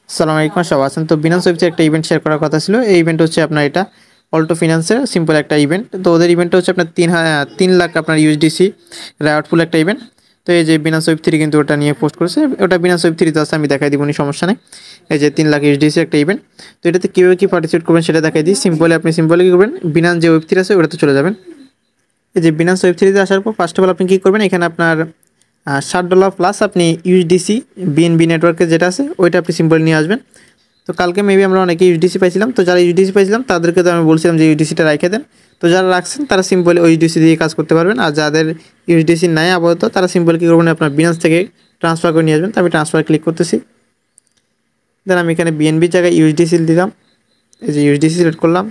আসসালামু আলাইকুম, সবাই আছেন। তো বিনান্স ওয়েবসাইটে একটা ইভেন্ট শেয়ার করার কথা ছিল। এই ইভেন্ট হচ্ছে আপনার এটা অল্টো ফিনান্সের সিম্পল একটা ইভেন্ট। তো ওদের ইভেন্টটা হচ্ছে আপনার 3 লাখ আপনার ইউএসডিসি রাউটফুল একটা ইভেন্ট। তো এই যে বিনান্স ওয়েব 3 কিন্তু ওটা নিয়ে পোস্ট করেছে, ওটা বিনান্স ওয়েব 3 তে আছে, আমি দেখাই দিব, কোনো সমস্যা নেই। এই যে 3 লাখ ইউএসডিসি একটা ইভেন্ট। তো এটাতে কীভাবে কী পার্টিসিপেট করবেন সেটা দেখাই দিই। আপনি সিম্পলি কী করবেন, বিনান্স যে ওয়েব 3 আছে ওটাতে চলে যাবেন। এই যে বিনান্স ওয়েব 3 তে আসার পর ফার্স্ট অফ অল আপনি কী করবেন, এখানে আপনার $60 প্লাস আপনি ইউএসডিসি বিএনবি নেটওয়ার্কে যেটা আছে ওইটা আপনি সিম্পল নিয়ে আসবেন। তো কালকে মেবি আমরা অনেকে ইউএসডিসি পাইছিলাম, তো যারা ইউএসডিসি পাইছিলাম তাদেরকে তো আমি বলছিলাম যে ইউএসডিসিটা রেখে দেন। তো যারা রাখছেন তারা সিম্পল ইউএসডিসি দিয়ে কাজ করতে পারবেন, আর যাদের ইউএসডিসি নাই আপাতত তারা সিম্পল কী করবেন, আপনার বিনান্স থেকে ট্রান্সফার করে নিয়ে আসবেন। তো আমি ট্রান্সফার ক্লিক করতেছি, দেন আমি এখানে বিএনবি জায়গায় ইউএসডিসি দিলাম। এই যে ইউএসডিসি সিলেক্ট করলাম,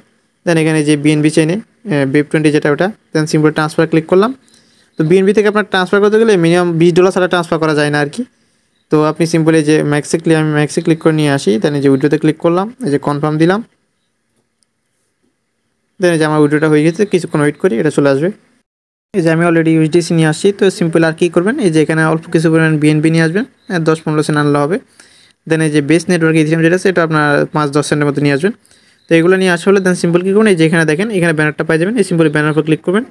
দেন এখানে যে বিএনবি চেনে BEP20 যেটা ওটা, দেন সিম্পল ট্রান্সফার ক্লিক করলাম। তো বিএনবি থেকে আপনার ট্রান্সফার করতে গেলে মিনিমাম $20 ছাড়া ট্রান্সফার করা যায় না আর কি। তো আপনি সিম্পলি যে আমি ম্যাক্সে ক্লিক করে নিয়ে আসি, দেন এই যে উইড্রোতে ক্লিক করলাম, এই যে কনফার্ম দিলাম, দেন এই যে আমার উইড্রোটা হয়ে গেছে। কিছুক্ষণ ওয়েট করি, এটা চলে আসবে। এই যে আমি অলরেডি ইউএসডিসি নিয়ে আসছি। তো সিম্পল আর কী করবেন, এই যে এখানে অল্প কিছু পরিমাণ বিএনবি নিয়ে আসবেন, 10-15 সেন্ট আনলে হবে। দেন এই যে বেস নেটওয়ার্ক ইথিরিয়াম যেটা আছে এটা আপনার 5-10 সেন্টের মতো নিয়ে আসবেন। তো এগুলো নিয়ে আসা হলে দেন সিম্পল কী করবেন, এই যে এখানে দেখেন এখানে ব্যানারটা পাই যাবেন, এই সিম্পলি ব্যানার উপর ক্লিক করবেন।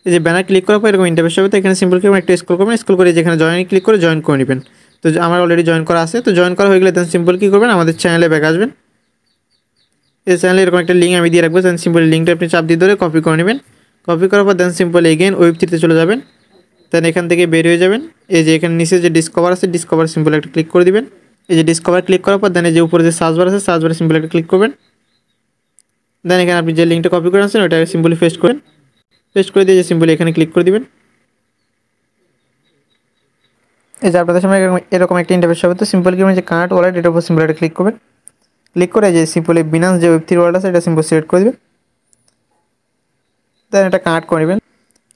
এই যে ব্যানার ক্লিক করার পর এরকম ইন্টারফেস হবে। তো এখানে সিম্পল করে একটু স্ক্রল করবেন, স্ক্রল করে যেখানে জয়েন ক্লিক করে জয়েন করে নেবেন। তো আমার অলরেডি জয়েন করা আছে। তো জয়েন করা হয়ে গেলে দেন সিম্পল কী করবেন, আমাদের চ্যানেলে ব্যাক আসবেন। এই চ্যানেলে এরকম একটা লিঙ্ক আমি দিয়ে রাখবো, দেন সিম্পল লিঙ্কটা আপনি চাপ দিয়ে ধরে কপি করে নেবেন। কপি করার পর দেন সিম্পল এগেইন ওয়েব 3 চলে যাবেন। দেন এখান থেকে বের হয়ে যাবেন। এই যে এখানে নিচে যে ডিসকভার আছে, ডিসকভার সিম্পল একটা ক্লিক করে দিবেন। এই যে ডিসকভার ক্লিক করার পর দেন এই যে উপরে যে সার্চ বার আছে, সার্চ বারে সিম্পল একটা ক্লিক করবেন। দেন এখানে আপনি যে লিঙ্কটা কপি করে আনছেন ওটা সিম্পলি পেস্ট করেন। পেস্ট করে দিয়ে যে সিম্পলি এখানে ক্লিক করে দিবেন। এই যে আপনাদের সামনে এরকম একটা ইন্টারফেস হবে। তো সিম্পল কি যে কার্ট ওয়ালেট এটার উপর সিম্পল একটা ক্লিক করবেন। ক্লিক করে যে সিম্পলি বিনান্স যে ওয়েব 3 ওয়ালেট আছে এটা সিম্পল সিলেক্ট করে দেবেন। দেন এটা কানেক্ট করে নেবেন।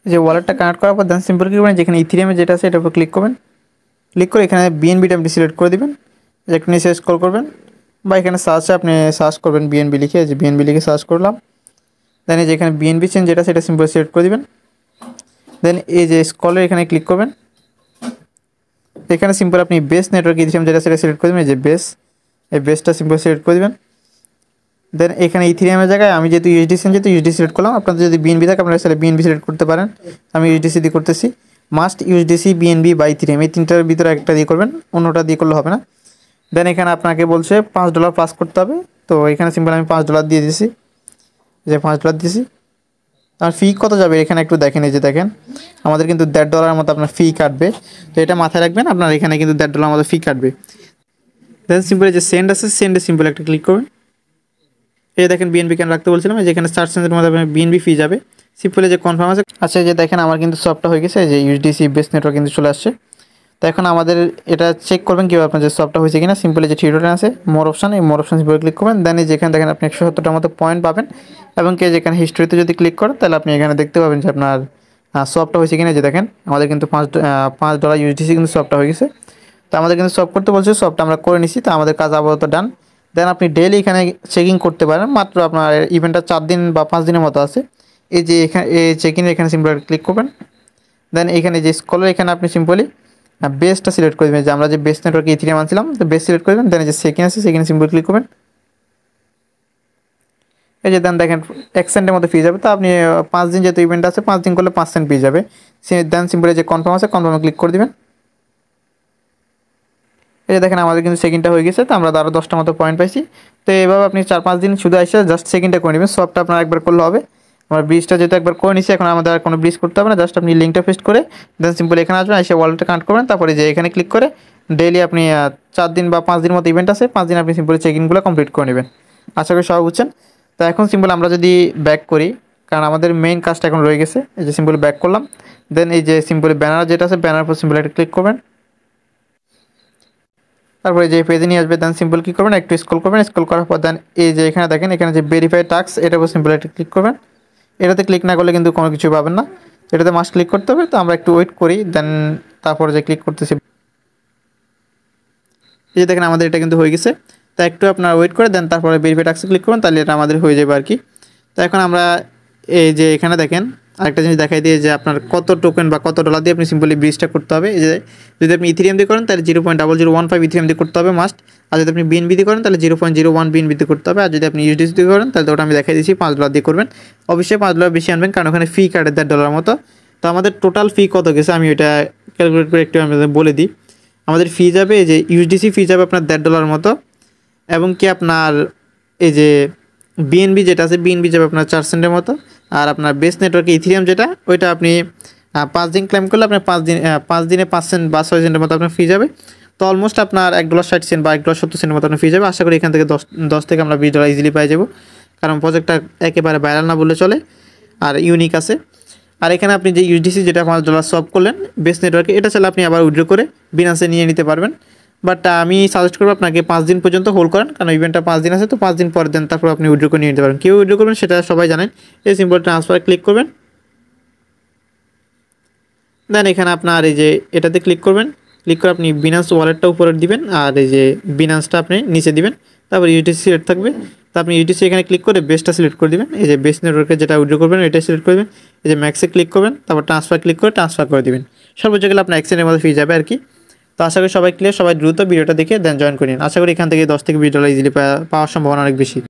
যে ওয়ালেটটা কানেক্ট করার পর দেন সিম্পল কি করবেন, যেখানে ইথিরিয়ামে যেটা আছে এটার উপর ক্লিক করবেন। ক্লিক করে এখানে বিএনবিটা আপনি সিলেক্ট করে দেবেন। একটু নিচে স্ক্রল করবেন বা এখানে সার্চে আপনি সার্চ করবেন বিএনবি লিখে, যে বিএনবি লিখে সার্চ করলাম। দেন এই যে এখানে বিএনবি চেন যেটা সেটা সিম্পল সিলেক্ট করে দেবেন। দেন এই যে স্ক্রলের এখানে ক্লিক করবেন। এখানে সিম্পল আপনি বেস নেটওয়ার্ক ইথিরিয়াম যেটা সেটা সিলেক্ট করে দেবেন। এই যে বেস, এই বেসটা সিম্পল সিলেক্ট করে দেবেন। দেন এখানে ইথিরিয়ামের জায়গায় আমি যেহেতু ইউএসডি সিলেক্ট করলাম, আপনাদের যদি বিএনবি থাকে আপনারা সেটা বিএনবি সিলেক্ট করতে পারেন। আমি ইউএসডিসি দিয়ে করতেছি। মাস্ট ইউএসডিসি বিএনবি বা ইথিরিয়াম এই তিনটার ভিতরে একটা দিয়ে করবেন, অন্যটা দিয়ে করলে হবে না। দেন এখানে আপনাকে বলছে $5 প্লাস করতে হবে। তো এখানে সিম্পল আমি $5 দিয়ে দিয়েছি, যে $5 দিয়েছি। আর ফি কত যাবে এখানে একটু দেখেন। এই যে দেখেন আমাদের কিন্তু $1.5 মতো আপনার ফি কাটবে। তো এটা মাথায় রাখবেন, আপনার এখানে কিন্তু $1.5 মতো ফি কাটবে। দেন সিম্পল যে সেন্ড আছে, সেন্ডে সিম্পল একটা ক্লিক করবেন। এই দেখেন বিএনবি কেন রাখতে বলছিলাম, যেখানে 60 সেন্টের মধ্যে আপনার বিএনবি ফি যাবে। সিম্পলে যে কনফার্ম আছে। আচ্ছা, যে দেখেন আমার কিন্তু সবটা হয়ে গেছে, যে ইউএসডিসি বেস নেটওয়ার্ক কিন্তু চলে আসছে। তো এখন আমাদের এটা চেক করবেন কীভাবে আপনার যে সবটা হয়েছে কিনা। সিম্পলি যে থ্রি ডট আছে মোর অপশান, এই মোর অপশান সিম্পল ক্লিক করবেন। দেন যেখানে দেখেন আপনি 170টার মতো পয়েন্ট পাবেন, এবং যেখানে হিস্ট্রিতে যদি ক্লিক করেন তাহলে আপনি এখানে দেখতে পাবেন যে আপনার সবটা হয়েছে কিনা। যে দেখেন আমাদের কিন্তু $5 ইউএসডিসি কিন্তু সবটা হয়ে গেছে। তো আমাদের কিন্তু সব করতে বলছে, সবটা আমরা করে নিছি। তো আমাদের কাজ আপাতত ডান। দেন আপনি ডেইলি এখানে চেকিং করতে পারেন। মাত্র আপনার ইভেন্টটা 4 দিন বা 5 দিনের মতো আছে। এই যে এখানে এই চেকিংয়ে এখানে সিম্পল ক্লিক করবেন। দেন এখানে যে স্কলার এখানে আপনি সিম্পলি বেসটা সিলেক্ট করে দেবেন, যে আমরা যে বেস নেটওয়ার্কে ইথিরিয়াম আনছিলাম, তো বেস সিলেক্ট করে দেবেন। দেন যে সেকেন্ড আছে সেকেন্ড সিম্পল ক্লিক করবেন। এই যে দেন দেখেন 1 সেন্টের মতো ফি যাবে। তো আপনি 5 দিন যেহেতু ইভেন্ট আছে, 5 দিন করলে 5 সেন্ট পেয়ে যাবে। দেন সিম্পলি যে কনফার্ম আছে কনফার্মে ক্লিক করে দেবেন। এই যে দেখেন আমাদের কিন্তু সেকেন্ডটা হয়ে গেছে। তো আমরা আরও 10টা মতো পয়েন্ট পাইছি। তো এভাবে আপনি 4-5 দিন শুধু এসে জাস্ট সেকেন্ডটা করে নেবেন। সবটা আপনার একবার করলে হবে। আমরা ব্রিজটা যেহেতু একবার করে নিচ্ছি, এখন আমাদের আর কোনো ব্রিজ করতে হবে না। জাস্ট আপনি লিঙ্কটা পেস্ট করে দেন সিম্পল এখানে আসবেন, এসে ওয়ালেটটা কানেক্ট করবেন। তারপরে যে এখানে ক্লিক করে ডেইলি আপনি 4 দিন বা 5 দিন মতো ইভেন্ট আছে, 5 দিন আপনি সিম্পলি চেকিংগুলো কমপ্লিট করে নেবেন। আশা করি সবাই বুঝছেন। তো এখন সিম্পল আমরা যদি ব্যাক করি, কারণ আমাদের মেইন কাজটা এখন রয়ে গেছে। এই যে সিম্পলি ব্যাক করলাম। দেন এই যে সিম্পলি ব্যানার যেটা আছে, ব্যানার উপর সিম্পল একটা ক্লিক করবেন। তারপরে যে পেজে নিয়ে আসবে, দেন সিম্পল কী করবেন, একটু স্ক্রল করবেন। স্ক্রল করার পর দেন এই যে এখানে দেখেন এখানে যে ভেরিফাই টাস্ক, এটার উপর সিম্পল একটা ক্লিক করবেন। এটাতে ক্লিক না করলে কিন্তু কোনো কিছু পাবেন না, এটাতে মাস্ট ক্লিক করতে হবে। তো আমরা একটু ওয়েট করি, দেন তারপরে যে ক্লিক করতেছি, এই যে দেখেন আমাদের এটা কিন্তু হয়ে গেছে। তো একটু আপনার ওয়েট করে দেন তারপরে ভেরিফাই টাস্কে ক্লিক করবেন, তাহলে এটা আমাদের হয়ে যাবে আর কি। তো এখন আমরা এই যে এখানে দেখেন আরেকটা জিনিস দেখাই দিয়ে যে আপনার কত টোকেন বা কত ডলার দিয়ে আপনি সিম্পলি ব্রিজটা করতে হবে। এই যে যদি আপনি ইথেরিয়াম দিয়ে করেন তাহলে 0.0015 ইথেরিয়াম দিয়ে করতে হবে মাস্ট। আর যদি আপনি বিএনবি দিয়ে করেন তাহলে 0.01 বিএনবি দিয়ে করতে হবে। আর যদি আপনি ইউএসডিসি দিয়ে করেন তাহলে ওটা আমি দেখাই দিচ্ছি $5 দিয়ে করবেন। অবশ্যই $5 বেশি আনবেন, কারণ ওখানে ফি কাটে $1.5 মতো। তো আমাদের টোটাল ফি কত গেছে আমি ওইটা ক্যালকুলেট করে একটু আমাদের বলে দিই। আমাদের ফি যাবে, এই যে ইউএসডিসি ফি যাবে আপনার $1.5 মতো, এবং কি আপনার এই যে বিএনবি যেটা আছে বিএনবি যাবে আপনার 4 সেন্টের মতো। আর আপনার বেস নেটওয়ার্কে ইথেরিয়াম যেটা ওইটা আপনি 5 দিন ক্লেম করলে আপনার 5 দিনে 5 সেন্ট বা 6 সেন্টের মতো আপনার ফি যাবে। তো অলমোস্ট আপনার $1.60 বা $1.70 মতো আপনার ফি যাবে। আশা করি এখান থেকে 10 থেকে আমরা $20 ইজিলি পাই যাব, কারণ প্রজেক্টটা একেবারে ভাইরাল না বললে চলে, আর ইউনিক আছে। আর এখানে আপনি যে ইউএসডিসি যেটা $5 সলভ করলেন বেস নেটওয়ার্কে, এটা চাইলে আপনি আবার উইথড্র করে বিনান্সে নিয়ে নিতে পারবেন। বাট আমি সাজেস্ট করবো আপনাকে 5 দিন পর্যন্ত হোল্ড করেন, কারণ ইভেন্টটা 5 দিন আছে, তো 5 দিন পর দেন তারপর আপনি উইথড্র করে নিয়ে নিতে পারেন। কেউ উইথড্র করবেন সেটা সবাই জানেন। এই সিম্পল ট্রান্সফারে ক্লিক করবেন, দেন এখানে আপনার এই যে এটাতে ক্লিক করবেন। ক্লিক করে আপনি বিনান্স ওয়ালেটটা উপরে দিবেন, আর এই যে বিনান্সটা আপনি নিচে দিবেন। তারপর ইউটিসি সিলেক্ট থাকবে, তো আপনি ইউটিসি এখানে ক্লিক করে বেসটা সিলেক্ট করে দিবেন। এই যে বেস নেটওয়ার্কে যেটা উইথড্র করবেন এটা সিলেক্ট করবেন। এই যে ম্যাক্সে ক্লিক করবেন, তারপর ট্রান্সফার ক্লিক করে ট্রান্সফার করে দিবেন। সর্বোচ্চ গেলে আপনার এক্সচেঞ্জের মধ্যে ফি যাবে আর কি। তো আশা করি সবাই ক্লিয়ার, সবাই দ্রুত ভিডিওটা দেখে দেন জয়েন করে নিন। আশা করি এখান থেকে $10 থেকে $20 ইজিলি পাওয়ার সম্ভাবনা অনেক বেশি।